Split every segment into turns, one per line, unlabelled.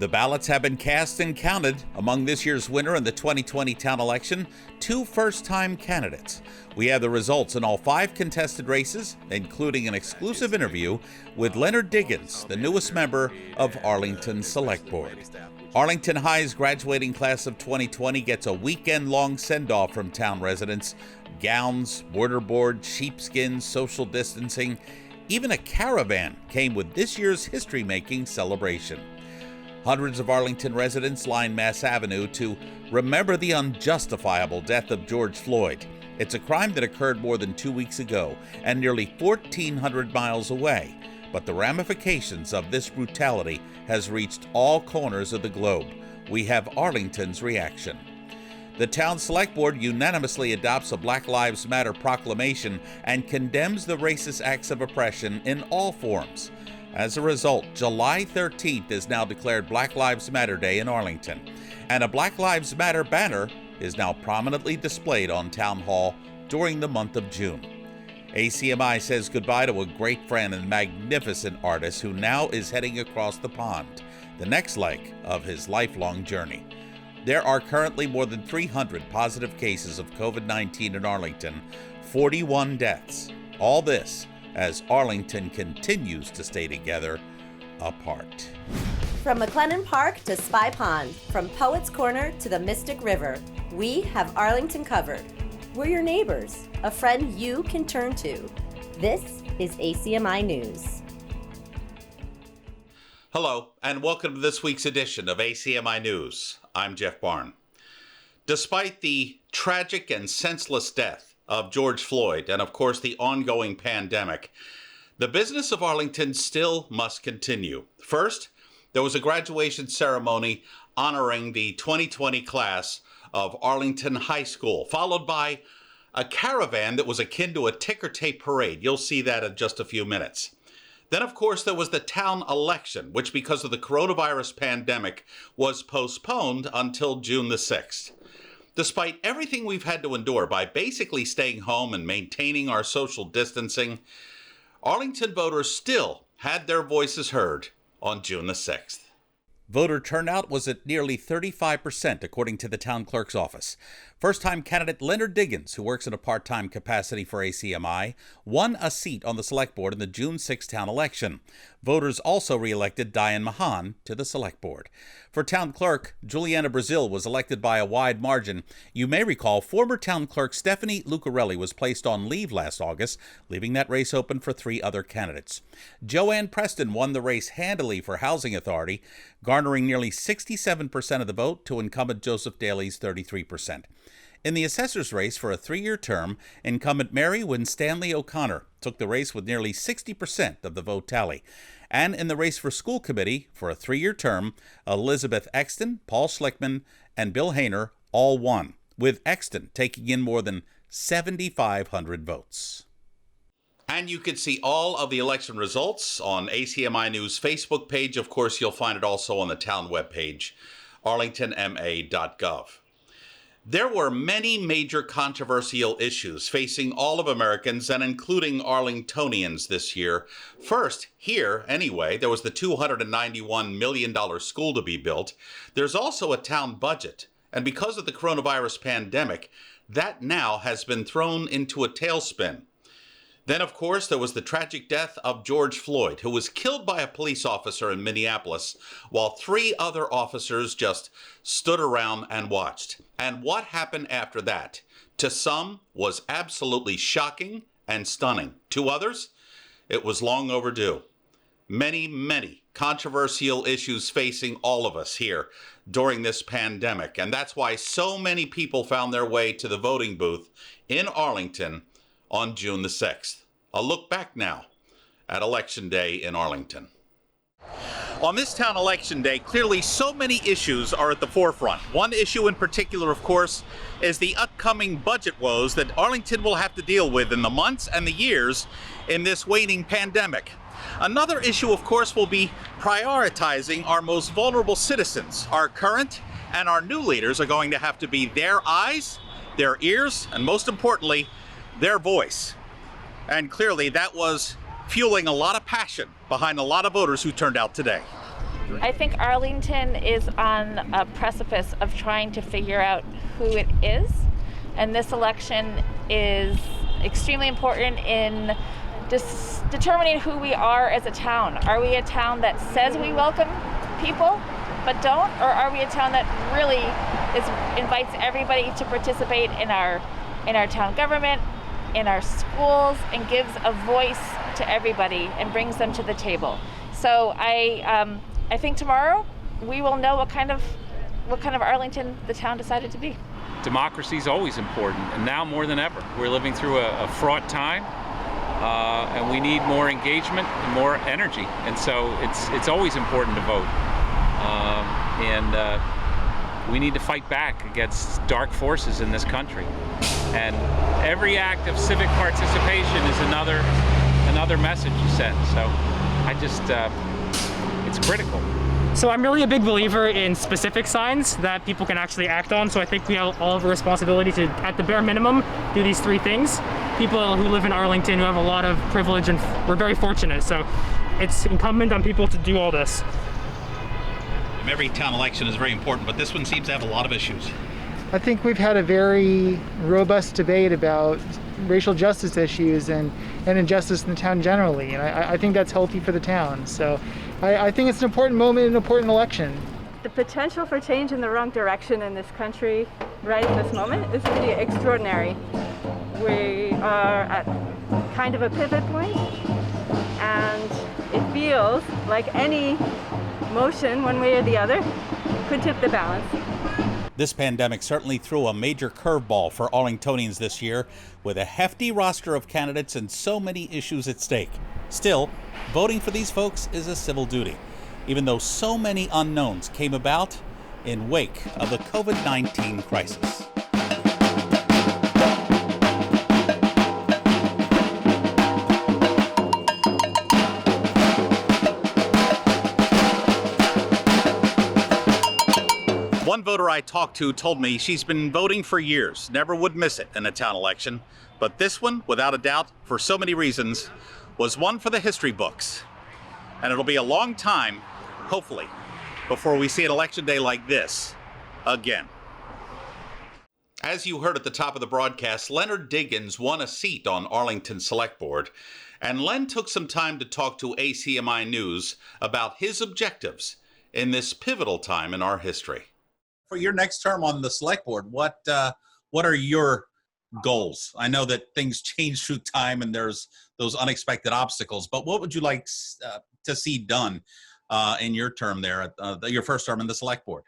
The ballots have been cast and counted. Among this year's winner in the 2020 town election, 2 first-time candidates. We have the results in all 5 contested races, including an exclusive interview with Lenard Diggins, the newest member of Arlington's Select Board. Arlington High's graduating class of 2020 gets a weekend-long send-off from town residents. Gowns, mortarboard, sheepskin, social distancing, even a caravan came with this year's history-making celebration. Hundreds of Arlington residents line Mass Avenue to remember the unjustifiable death of George Floyd. It's a crime that occurred more than 2 weeks ago and nearly 1,400 miles away. But the ramifications of this brutality has reached all corners of the globe. We have Arlington's reaction. The town select board unanimously adopts a Black Lives Matter proclamation and condemns the racist acts of oppression in all forms. As a result, July 13th is now declared Black Lives Matter Day in Arlington, and a Black Lives Matter banner is now prominently displayed on Town Hall during the month of June. ACMi says goodbye to a great friend and magnificent artist who now is heading across the pond, the next leg of his lifelong journey. There are currently more than 300 positive cases of COVID-19 in Arlington, 41 deaths. All this as Arlington continues to stay together apart.
From McLennan Park to Spy Pond, from Poets Corner to the Mystic River, we have Arlington covered. We're your neighbors, a friend you can turn to. This is ACMi News.
Hello, and welcome to this week's edition of ACMi News. I'm Jeff Barn. Despite the tragic and senseless death of George Floyd and, of course, the ongoing pandemic, the business of Arlington still must continue. First, there was a graduation ceremony honoring the 2020 class of Arlington High School, followed by a caravan that was akin to a ticker tape parade. You'll see that in just a few minutes. Then, of course, there was the town election, which, because of the coronavirus pandemic, was postponed until June the 6th. Despite everything we've had to endure by basically staying home and maintaining our social distancing, Arlington voters still had their voices heard on June the 6th. Voter turnout was at nearly 35%, according to the town clerk's office. First-time candidate Lenard Diggins, who works in a part-time capacity for ACMi, won a seat on the select board in the June 6 town election. Voters also re-elected Diane Mahan to the select board. For town clerk, Juliana Brazil was elected by a wide margin. You may recall former town clerk Stephanie Lucarelli was placed on leave last August, leaving that race open for 3 other candidates. Joanne Preston won the race handily for Housing Authority, garnering nearly 67% of the vote to incumbent Joseph Daly's 33%. In the assessor's race for a 3-year term, incumbent Mary Winstanley O'Connor took the race with nearly 60% of the vote tally. And in the race for school committee for a 3-year term, Elizabeth Exton, Paul Schlickman, and Bill Hayner all won, with Exton taking in more than 7,500 votes. And you can see all of the election results on ACMi News' Facebook page. Of course, you'll find it also on the town webpage, arlingtonma.gov. There were many major controversial issues facing all of Americans and including Arlingtonians this year. First, here anyway, there was the $291 million school to be built. There's also a town budget. And because of the coronavirus pandemic, that now has been thrown into a tailspin. Then, of course, there was the tragic death of George Floyd, who was killed by a police officer in Minneapolis, while 3 other officers just stood around and watched. And what happened after that, to some, was absolutely shocking and stunning. To others, it was long overdue. Many controversial issues facing all of us here during this pandemic. And that's why so many people found their way to the voting booth in Arlington on June the 6th. A look back now at Election Day in Arlington. On this town election day, clearly so many issues are at the forefront. One issue in particular, of course, is the upcoming budget woes that Arlington will have to deal with in the months and the years in this waning pandemic. Another issue, of course, will be prioritizing our most vulnerable citizens. Our current and our new leaders are going to have to be their eyes, their ears, and most importantly, their voice. And clearly that was fueling a lot of passion behind a lot of voters who turned out today.
I think Arlington is on a precipice of trying to figure out who it is, and this election is extremely important in just determining who we are as a town. Are we a town that says we welcome people but don't, or are we a town that really invites everybody to participate in our town government, in our schools, and gives a voice to everybody and brings them to the table? So I think tomorrow we will know what kind of Arlington the town decided to be.
Democracy is always important, and now more than ever. We're living through a fraught time, and we need more engagement and more energy. And so it's always important to vote. We need to fight back against dark forces in this country. And every act of civic participation is another message you send. So I just, it's critical.
So I'm really a big believer in specific signs that people can actually act on. So I think we have all of a responsibility to, at the bare minimum, do these three things. People who live in Arlington who have a lot of privilege, and we're very fortunate. So it's incumbent on people to do all this.
Every town election is very important, but this one seems to have a lot of issues.
I think we've had a very robust debate about racial justice issues and injustice in the town generally, and I think that's healthy for the town. So I think it's an important moment, an important election.
The potential for change in the wrong direction in this country right in this moment is pretty extraordinary. We are at kind of a pivot point, and it feels like any motion, one way or the other, could tip the balance.
This pandemic certainly threw a major curveball for Arlingtonians this year, with a hefty roster of candidates and so many issues at stake. Still, voting for these folks is a civil duty, even though so many unknowns came about in wake of the COVID-19 crisis. One voter I talked to told me she's been voting for years, never would miss it in a town election. But this one, without a doubt, for so many reasons, was one for the history books. And it'll be a long time, hopefully, before we see an election day like this again. As you heard at the top of the broadcast, Lenard Diggins won a seat on Arlington's Select Board, and Len took some time to talk to ACMi News about his objectives in this pivotal time in our history. For your next term on the Select Board, what are your goals? I know that things change through time and there's those unexpected obstacles, but what would you like to see done in your term there, your first term in the Select Board?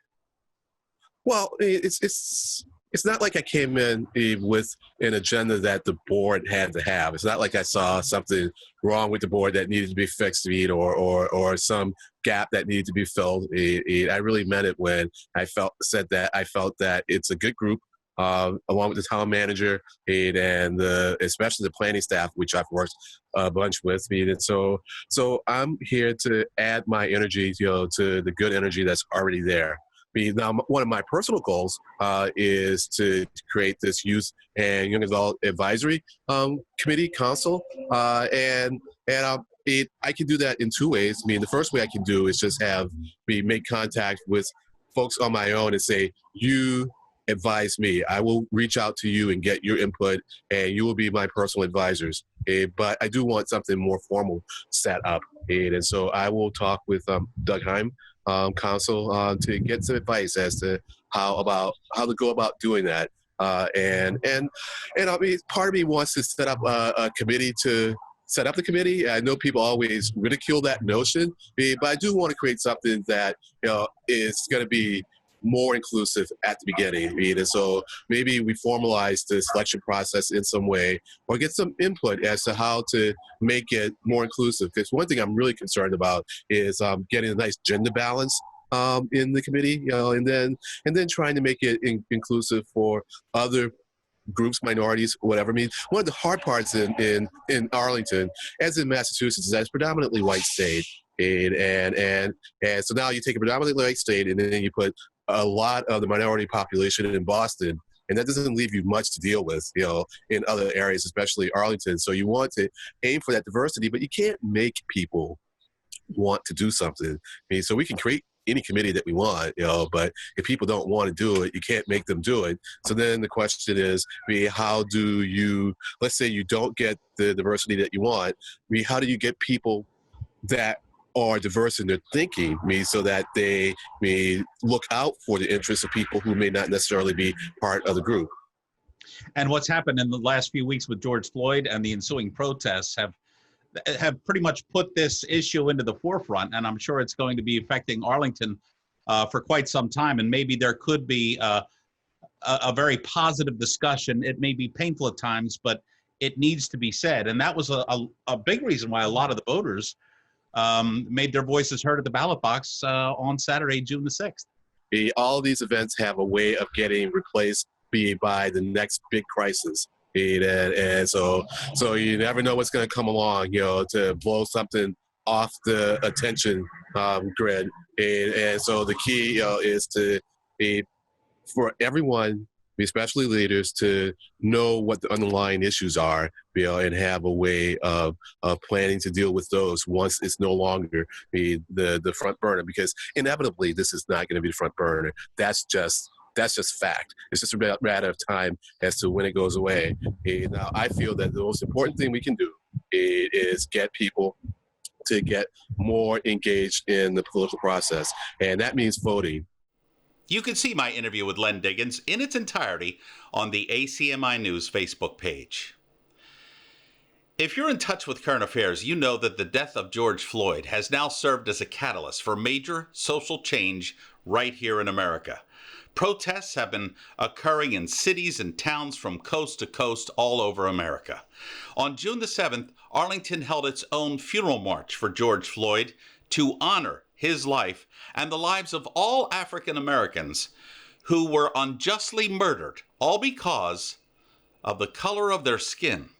Well, it's not like I came in with an agenda that the board had to have. It's not like I saw something wrong with the board that needed to be fixed, or some gap that needed to be filled. I really meant it when I felt that it's a good group, along with the town manager and especially the planning staff, which I've worked a bunch with. And so I'm here to add my energy, to the good energy that's already there. Now, one of my personal goals is to create this youth and young adult advisory committee council, and I can do that in two ways. The first way I can do is just have me make contact with folks on my own and say, you advise me. I will reach out to you and get your input, and you will be my personal advisors. But I do want something more formal set up, and so I will talk with Doug Heim, council, to get some advice as to how to go about doing that. And part of me wants to set up a committee to set up the committee. I know people always ridicule that notion, but I do want to create something that is going to be more inclusive at the beginning. And so maybe we formalize the selection process in some way, or get some input as to how to make it more inclusive. Because one thing I'm really concerned about is getting a nice gender balance in the committee, and then trying to make it inclusive for other groups, minorities, whatever. One of the hard parts in Arlington, as in Massachusetts, is that it's predominantly white state. And so now you take a predominantly white state and then you put a lot of the minority population in Boston, and that doesn't leave you much to deal with, in other areas, especially Arlington. So you want to aim for that diversity, but you can't make people want to do something. I mean, so we can create any committee that we want, but if people don't want to do it, you can't make them do it. So then the question is, how do you, let's say you don't get the diversity that you want, how do you get people that are diverse in their thinking, so that they may look out for the interests of people who may not necessarily be part of the group.
And what's happened in the last few weeks with George Floyd and the ensuing protests have pretty much put this issue into the forefront, and I'm sure it's going to be affecting Arlington for quite some time. And maybe there could be a very positive discussion. It may be painful at times, but it needs to be said. And that was a big reason why a lot of the voters made their voices heard at the ballot box on Saturday, June the 6th.
All these events have a way of getting replaced by the next big crisis. And so you never know what's going to come along, to blow something off the attention grid. And so the key, is for everyone, especially leaders, to know what the underlying issues are, and have a way of planning to deal with those once it's no longer the front burner. Because inevitably, this is not going to be the front burner. That's just fact. It's just a matter of time as to when it goes away. Now, I feel that the most important thing we can do is get people to get more engaged in the political process, and that means voting.
You can see my interview with Len Diggins in its entirety on the ACMi News Facebook page. If you're in touch with current affairs, you know that the death of George Floyd has now served as a catalyst for major social change right here in America. Protests have been occurring in cities and towns from coast to coast all over America. On June the 7th, Arlington held its own funeral march for George Floyd to honor his life and the lives of all African Americans who were unjustly murdered, all because of the color of their skin.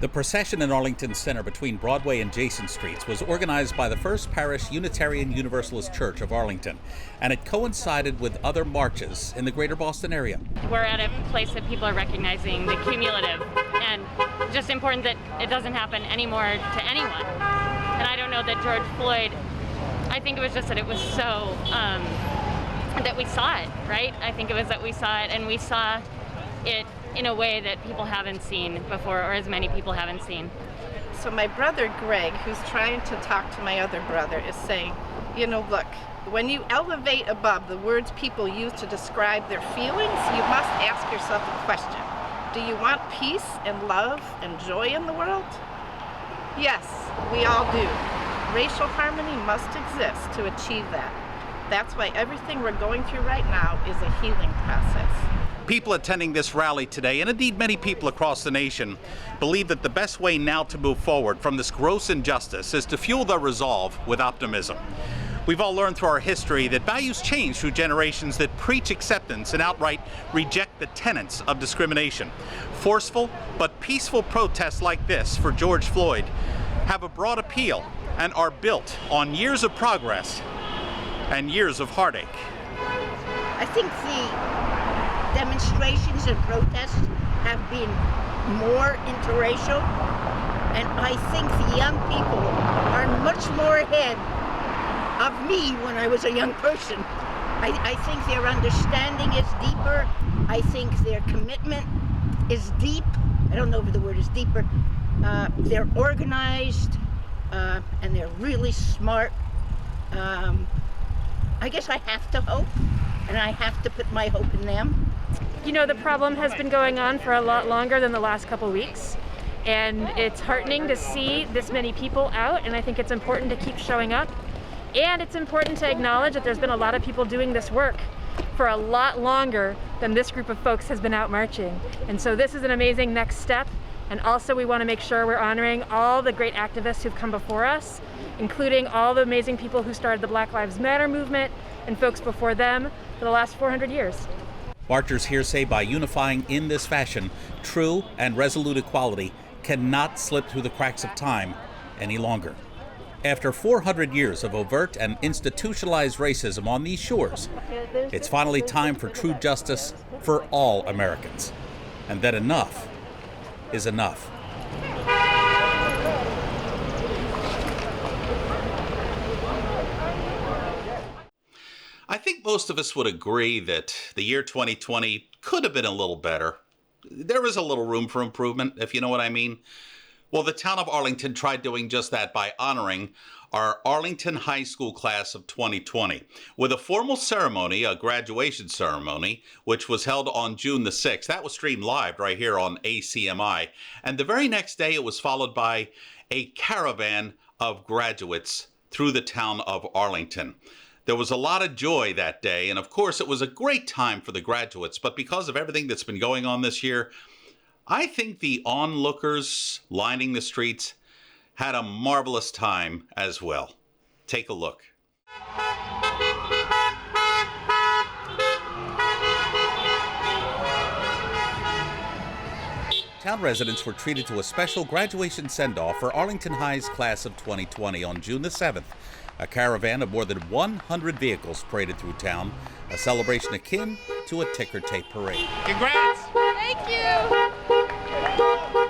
The procession in Arlington Center between Broadway and Jason Streets was organized by the First Parish Unitarian Universalist Church of Arlington, and it coincided with other marches in the greater Boston area.
We're at a place that people are recognizing the cumulative, and just important that it doesn't happen anymore to anyone. And I don't know that George Floyd, I think it was just that it was so, that we saw it, right? I think it was that we saw it, and we saw it in a way that people haven't seen before, or as many people haven't seen.
So my brother Greg, who's trying to talk to my other brother, is saying, look, when you elevate above the words people use to describe their feelings, you must ask yourself a question. Do you want peace and love and joy in the world? Yes, we all do. Racial harmony must exist to achieve that. That's why everything we're going through right now is a healing process.
People attending this rally today, and indeed many people across the nation, believe that the best way now to move forward from this gross injustice is to fuel their resolve with optimism. We've all learned through our history that values change through generations that preach acceptance and outright reject the tenets of discrimination. Forceful but peaceful protests like this for George Floyd have a broad appeal and are built on years of progress and years of heartache.
I think the demonstrations and protests have been more interracial, and I think the young people are much more ahead of me when I was a young person. I think their understanding is deeper. I think their commitment is deep. I don't know if the word is deeper. They're organized, and they're really smart. I guess I have to hope, and I have to put my hope in them.
The problem has been going on for a lot longer than the last couple weeks, and it's heartening to see this many people out, and I think it's important to keep showing up. And it's important to acknowledge that there's been a lot of people doing this work for a lot longer than this group of folks has been out marching. And so this is an amazing next step, and also we want to make sure we're honoring all the great activists who've come before us, including all the amazing people who started the Black Lives Matter movement and folks before them for the last 400 years.
Marchers here say by unifying in this fashion, true and resolute equality cannot slip through the cracks of time any longer. After 400 years of overt and institutionalized racism on these shores, it's finally time for true justice for all Americans, and that enough is enough. think most of us would agree that the year 2020 could have been a little better. There was a little room for improvement, if you know what I mean. Well, the town of Arlington tried doing just that by honoring our Arlington High School class of 2020 with a formal ceremony, a graduation ceremony, which was held on June the 6th. That was streamed live right here on ACMi. And the very next day, it was followed by a caravan of graduates through the town of Arlington. There was a lot of joy that day, and of course, it was a great time for the graduates. But because of everything that's been going on this year, I think the onlookers lining the streets had a marvelous time as well. Take a look. Town residents were treated to a special graduation send-off for Arlington High's class of 2020 on June the 7th. A caravan of more than 100 vehicles paraded through town, a celebration akin to a ticker tape parade.
Congrats!
Thank you!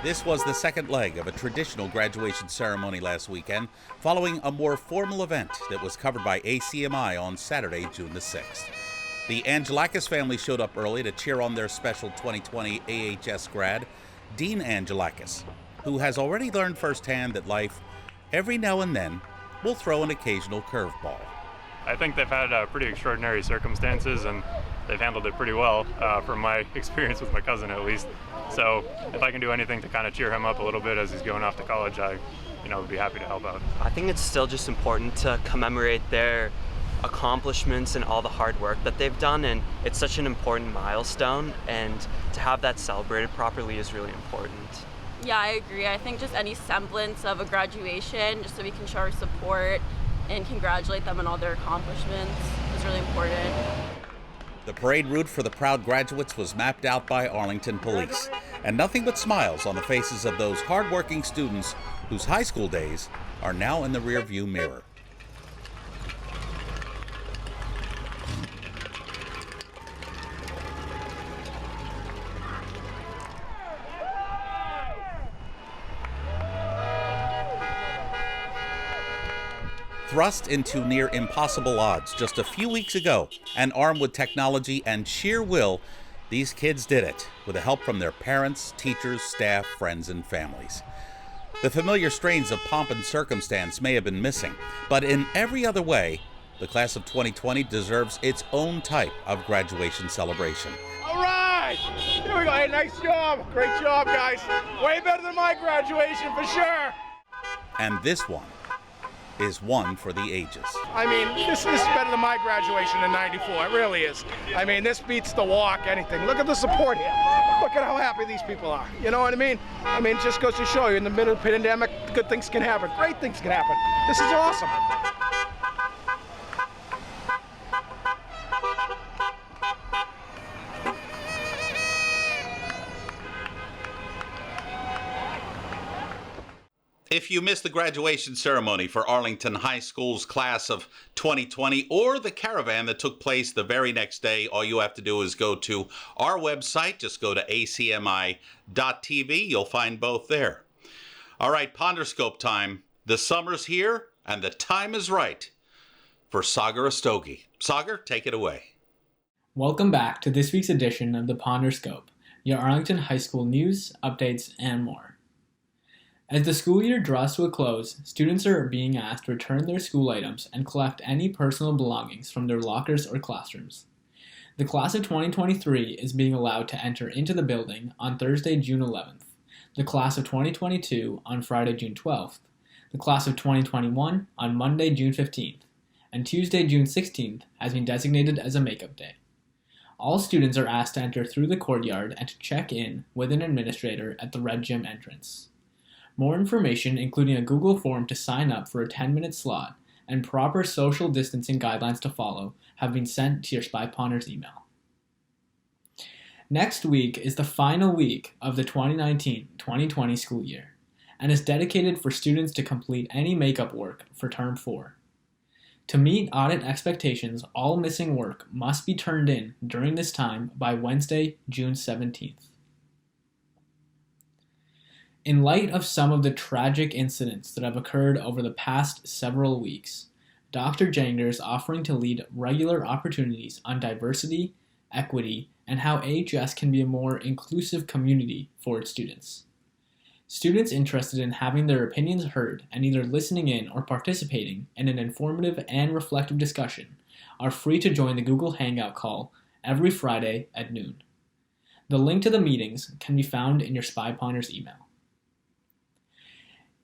This was the second leg of a traditional graduation ceremony last weekend, following a more formal event that was covered by ACMi on Saturday, June the 6th. The Angelakis family showed up early to cheer on their special 2020 AHS grad, Dean Angelakis, who has already learned firsthand that life, every now and then, will throw an occasional curveball.
I think they've had pretty extraordinary circumstances, and they've handled it pretty well, from my experience with my cousin at least. So if I can do anything to kind of cheer him up a little bit as he's going off to college, I would be happy to help out.
I think it's still just important to commemorate their accomplishments and all the hard work that they've done, and it's such an important milestone, and to have that celebrated properly is really important.
Yeah, I agree. I think just any semblance of a graduation, just so we can show our support and congratulate them on all their accomplishments, is really important.
The parade route for the proud graduates was mapped out by Arlington Police, and nothing but smiles on the faces of those hardworking students whose high school days are now in the rearview mirror. Thrust into near impossible odds just a few weeks ago, and armed with technology and sheer will, these kids did it with the help from their parents, teachers, staff, friends, and families. The familiar strains of pomp and circumstance may have been missing, but in every other way, the class of 2020 deserves its own type of graduation celebration.
All right! Here we go. Hey, nice job. Great job, guys. Way better than my graduation, for sure.
And this one is one for the ages.
I mean, this is better than my graduation in '94. It really is. I mean, this beats the walk, anything. Look at the support here. Look at how happy these people are. You know what I mean? I mean, just goes to show you, in the middle of the pandemic, good things can happen. Great things can happen. This is awesome.
If you missed the graduation ceremony for Arlington High School's class of 2020 or the caravan that took place the very next day, all you have to do is go to our website. Just go to acmi.tv. You'll find both there. All right, Ponderscope time. The summer's here and the time is right for Sagar Rastogi. Sagar, take it away.
Welcome back to this week's edition of the Ponderscope, your Arlington High School news, updates, and more. As the school year draws to a close, students are being asked to return their school items and collect any personal belongings from their lockers or classrooms. The class of 2023 is being allowed to enter into the building on Thursday, June 11th, the class of 2022 on Friday, June 12th, the class of 2021 on Monday, June 15th, and Tuesday, June 16th has been designated as a makeup day. All students are asked to enter through the courtyard and to check in with an administrator at the Red Gym entrance. More information, including a Google form to sign up for a 10-minute slot and proper social distancing guidelines to follow, have been sent to your Spy Ponders email. Next week is the final week of the 2019-2020 school year and is dedicated for students to complete any makeup work for Term 4. To meet audit expectations, all missing work must be turned in during this time by Wednesday, June 17th. In light of some of the tragic incidents that have occurred over the past several weeks, Dr. Janger is offering to lead regular opportunities on diversity, equity, and how AHS can be a more inclusive community for its students. Students interested in having their opinions heard and either listening in or participating in an informative and reflective discussion are free to join the Google Hangout call every Friday at noon. The link to the meetings can be found in your Spy Ponders email.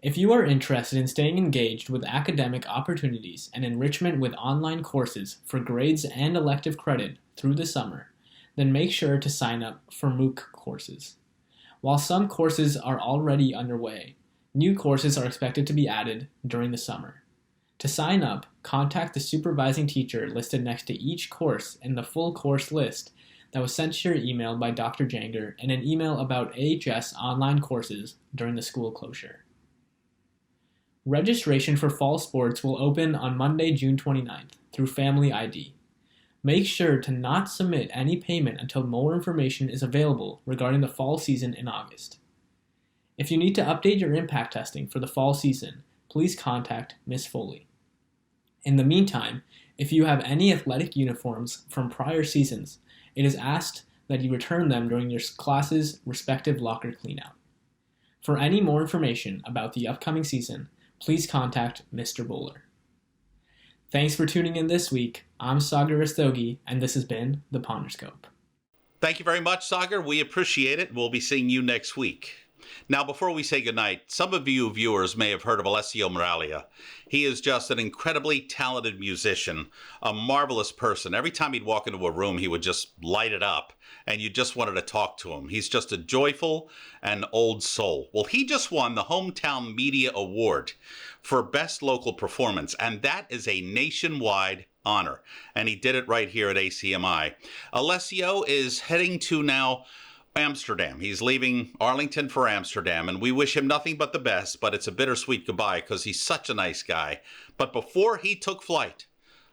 If you are interested in staying engaged with academic opportunities and enrichment with online courses for grades and elective credit through the summer, then make sure to sign up for MOOC courses. While some courses are already underway, new courses are expected to be added during the summer. To sign up, contact the supervising teacher listed next to each course in the full course list that was sent to your email by Dr. Janger in an email about AHS online courses during the school closure. Registration for fall sports will open on Monday, June 29th through Family ID. Make sure to not submit any payment until more information is available regarding the fall season in August. If you need to update your impact testing for the fall season, please contact Ms. Foley. In the meantime, if you have any athletic uniforms from prior seasons, it is asked that you return them during your class's respective locker cleanout. For any more information about the upcoming season, please contact Mr. Bowler. Thanks for tuning in this week. I'm Sagar Rastogi, and this has been The Ponderscope.
Thank you very much, Sagar. We appreciate it. We'll be seeing you next week. Now, before we say goodnight, some of you viewers may have heard of Alessio Moralia. He is just an incredibly talented musician, a marvelous person. Every time he'd walk into a room, he would just light it up, and you just wanted to talk to him. He's just a joyful and old soul. Well, he just won the Hometown Media Award for Best Local Performance, and that is a nationwide honor, and he did it right here at ACMi. Alessio is heading to now Amsterdam. He's leaving Arlington for Amsterdam, and we wish him nothing but the best, but it's a bittersweet goodbye because he's such a nice guy. But before he took flight,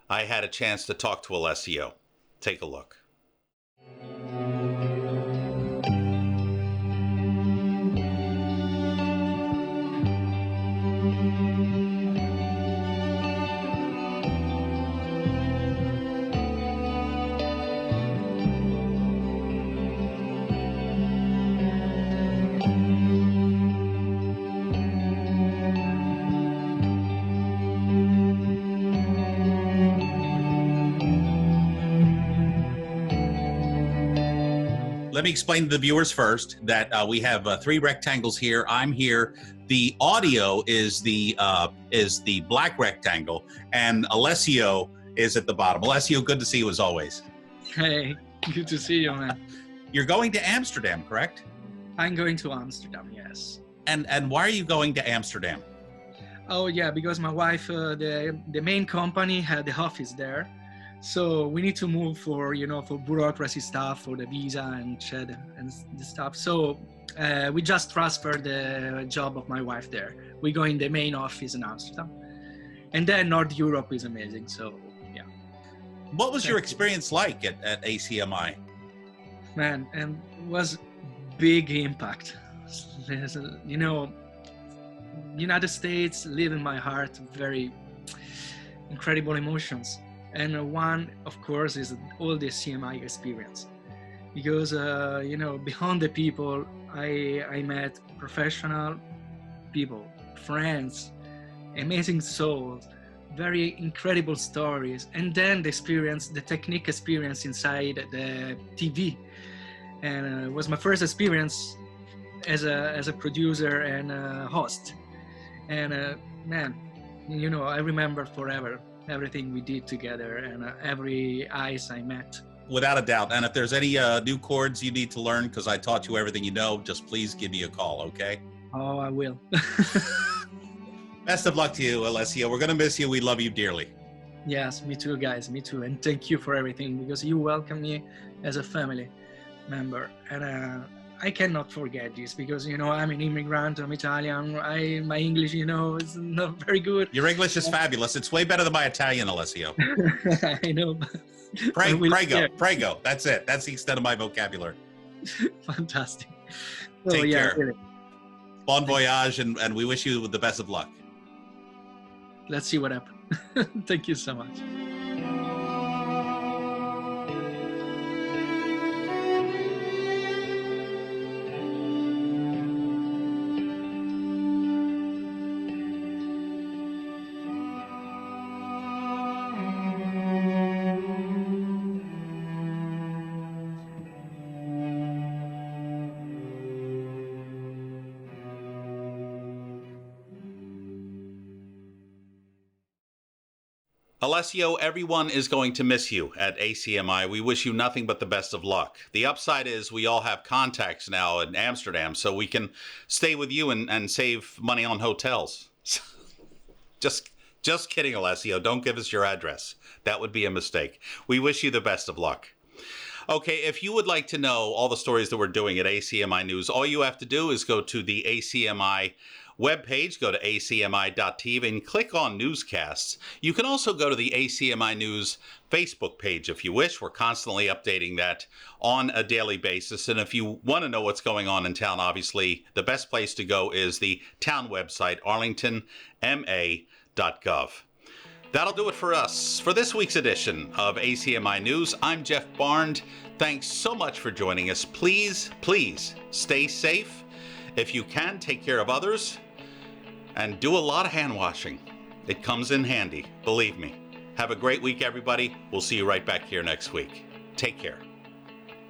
I had a chance to talk to Alessio. Take a look. Let me explain to the viewers first that we have 3 rectangles here. I'm here. The audio is the black rectangle, and Alessio is at the bottom. Alessio, good to see you as always.
Hey, good to see you, man.
You're going to Amsterdam, correct?
I'm going to Amsterdam, yes.
And why are you going to Amsterdam?
Oh yeah, because my wife, the main company had the office there. So we need to move for bureaucracy stuff, for the visa and shed and the stuff. So we just transferred the job of my wife there. We go in the main office in Amsterdam. And then North Europe is amazing, so yeah.
What was your experience like at ACMi?
Man, and it was big impact. United States live in my heart, very incredible emotions. And one, of course, is all the CMI experience. Because, behind the people, I met professional people, friends, amazing souls, very incredible stories. And then the technique experience inside the TV. And it was my first experience as a producer and a host. And I remember forever everything we did together and every eyes I met.
Without a doubt. And if there's any new chords you need to learn, because I taught you everything you know, just please give me a call, okay?
Oh, I will.
Best of luck to you, Alessio. We're going to miss you. We love you dearly.
Yes, me too, guys. Me too. And thank you for everything, because you welcome me as a family member. And I cannot forget this, because, I'm an immigrant, I'm Italian, my English, is not very good.
Your English is fabulous. It's way better than my Italian, Alessio.
I know.
Prego. That's it. That's the extent of my vocabulary.
Fantastic.
Take care.
Really.
Bon voyage, and we wish you the best of luck.
let's see what happens. Thank you so much.
Alessio, everyone is going to miss you at ACMi. We wish you nothing but the best of luck. The upside is we all have contacts now in Amsterdam, so we can stay with you and save money on hotels. Just kidding, Alessio. Don't give us your address. That would be a mistake. We wish you the best of luck. Okay, if you would like to know all the stories that we're doing at ACMi News, all you have to do is go to the ACMi webpage, go to acmi.tv and click on newscasts. You can also go to the ACMi News Facebook page if you wish. We're constantly updating that on a daily basis. And if you want to know what's going on in town, obviously the best place to go is the town website, arlingtonma.gov. That'll do it for us for this week's edition of ACMi News. I'm Jeff Barnes. Thanks so much for joining us. Please stay safe. If you can, take care of others and do a lot of hand washing. It comes in handy, believe me. Have a great week, everybody. We'll see you right back here next week. Take care.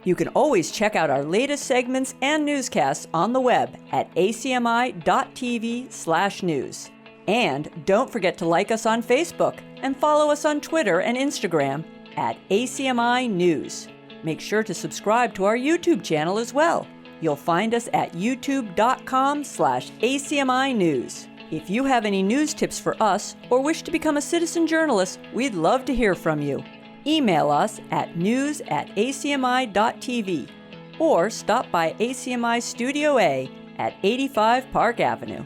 You can always check out our latest segments and newscasts on the web at acmi.tv/news. And don't forget to like us on Facebook and follow us on Twitter and Instagram at ACMi News. Make sure to subscribe to our YouTube channel as well. You'll find us at youtube.com/ACMi News. If you have any news tips for us or wish to become a citizen journalist, we'd love to hear from you. Email us at news@acmi.tv or stop by ACMI Studio A at 85 Park Avenue.